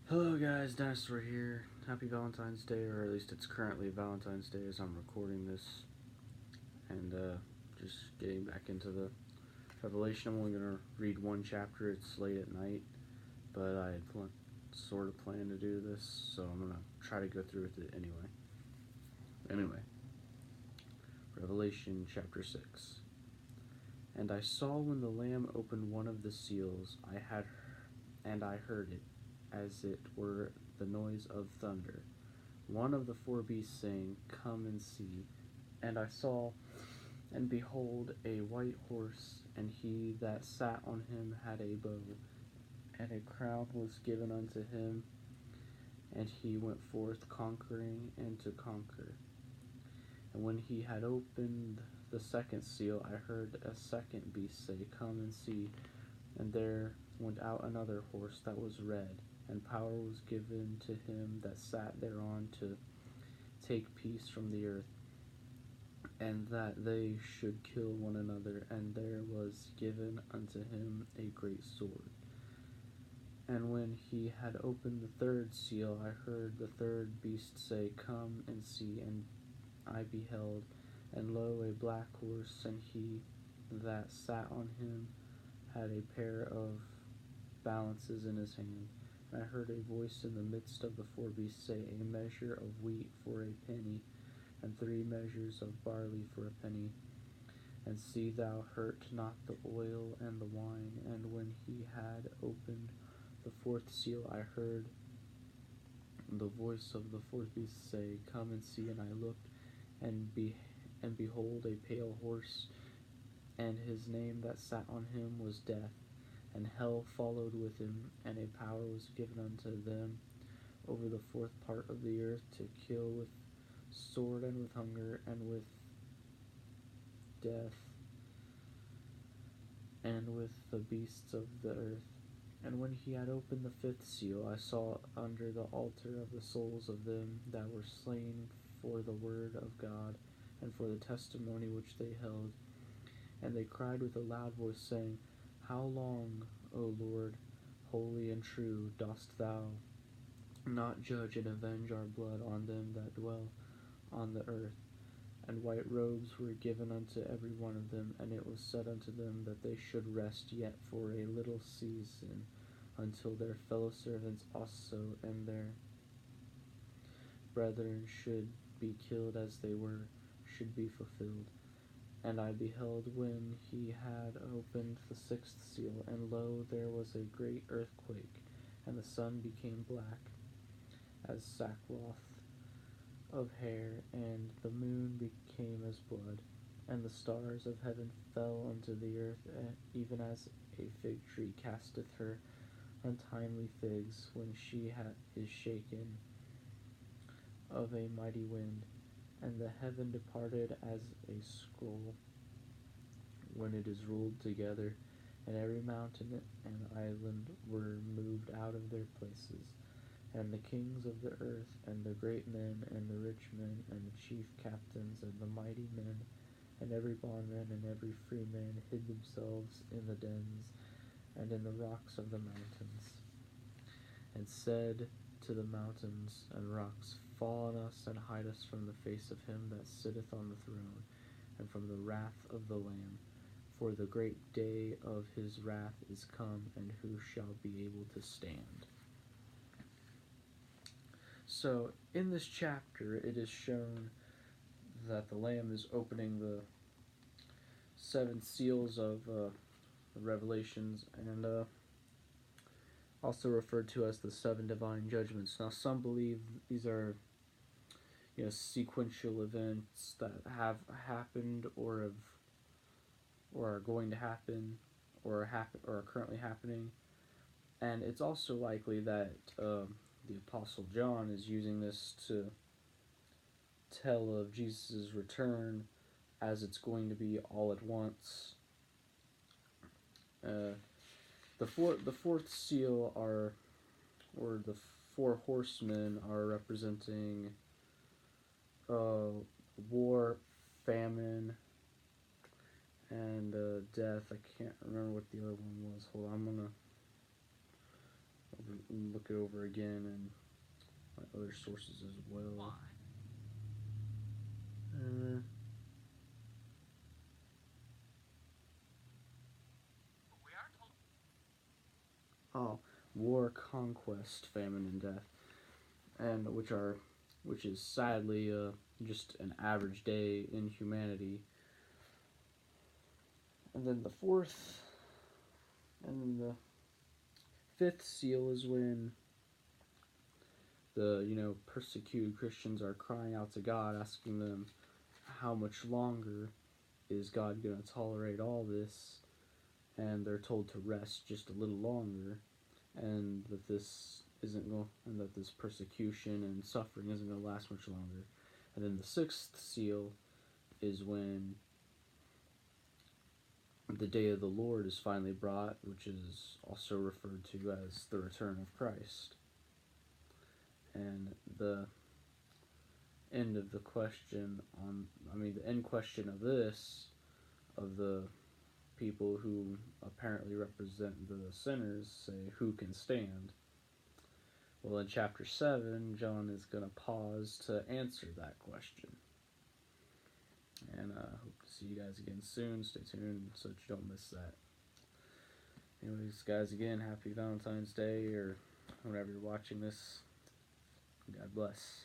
Hello guys, Dinosaur here. Happy Valentine's Day, or at least it's currently Valentine's Day as I'm recording this. And just getting back into the Revelation. I'm only going to read one chapter. It's late at night, but I had sort of planned to do this, so I'm going to try to go through with it anyway. Anyway, Revelation chapter 6. And I saw when the Lamb opened one of the seals, I heard it, as it were the noise of thunder. One of the four beasts saying, Come and see. And I saw, and behold, a white horse, and he that sat on him had a bow, and a crown was given unto him, and he went forth conquering and to conquer. And when he had opened the second seal, I heard a second beast say, Come and see. And there went out another horse that was red, and power was given to him that sat thereon to take peace from the earth, and that they should kill one another. And there was given unto him a great sword. And when he had opened the third seal, I heard the third beast say, Come and see. And I beheld, and lo, a black horse, and he that sat on him had a pair of balances in his hand. And I heard a voice in the midst of the four beasts say, A measure of wheat for a penny, and 3 measures of barley for a penny. And see thou hurt not the oil and the wine. And when he had opened the fourth seal, I heard the voice of the fourth beast say, Come and see. And I looked, and behold, a pale horse, and his name that sat on him was Death, and hell followed with him, and a power was given unto them over the fourth part of the earth to kill with sword and with hunger and with death and with the beasts of the earth. And when he had opened the fifth seal, I saw under the altar of the souls of them that were slain for the word of God and for the testimony which they held. And they cried with a loud voice, saying, How long, O Lord, holy and true, dost thou not judge and avenge our blood on them that dwell on the earth? And white robes were given unto every one of them, and it was said unto them that they should rest yet for a little season, until their fellow servants also and their brethren should be killed as they were, should be fulfilled. And I beheld when he had opened the sixth seal, and lo, there was a great earthquake, and the sun became black as sackcloth of hair, and the moon became as blood, and the stars of heaven fell unto the earth, even as a fig tree casteth her untimely figs when she is shaken of a mighty wind. And the heaven departed as a scroll when it is ruled together, and every mountain and island were moved out of their places. And the kings of the earth, and the great men, and the rich men, and the chief captains, and the mighty men, and every bondman and every free man hid themselves in the dens and in the rocks of the mountains, and said to the mountains and rocks, Fall on us, and hide us from the face of him that sitteth on the throne, and from the wrath of the Lamb. For the great day of his wrath is come, and who shall be able to stand? So, in this chapter, it is shown that the Lamb is opening the 7 seals of the Revelations, and also referred to as the 7 divine judgments. Now, some believe these are, sequential events that have happened or are going to happen or are currently happening, and it's also likely that the Apostle John is using this to tell of Jesus' return, as it's going to be all at once. The fourth seal or the 4 horsemen are representing war, famine, and death. I can't remember what the other one was. Hold on, I'm gonna can look it over again and my other sources as well. War, conquest, famine, and death, and which is sadly just an average day in humanity. And then the fourth, and then the fifth seal is when the persecuted Christians are crying out to God, asking them, how much longer is God going to tolerate all this? And they're told to rest just a little longer, and that this isn't going, and that this persecution and suffering isn't going to last much longer. And then the sixth seal is when the day of the Lord is finally brought, which is also referred to as the return of Christ. And the end of the question the end question of this, of the people who apparently represent the sinners, say, who can stand? Well, in chapter 7, John is going to pause to answer that question. And I hope to see you guys again soon. Stay tuned so that you don't miss that. Anyways, guys, again, happy Valentine's Day, or whenever you're watching this. God bless.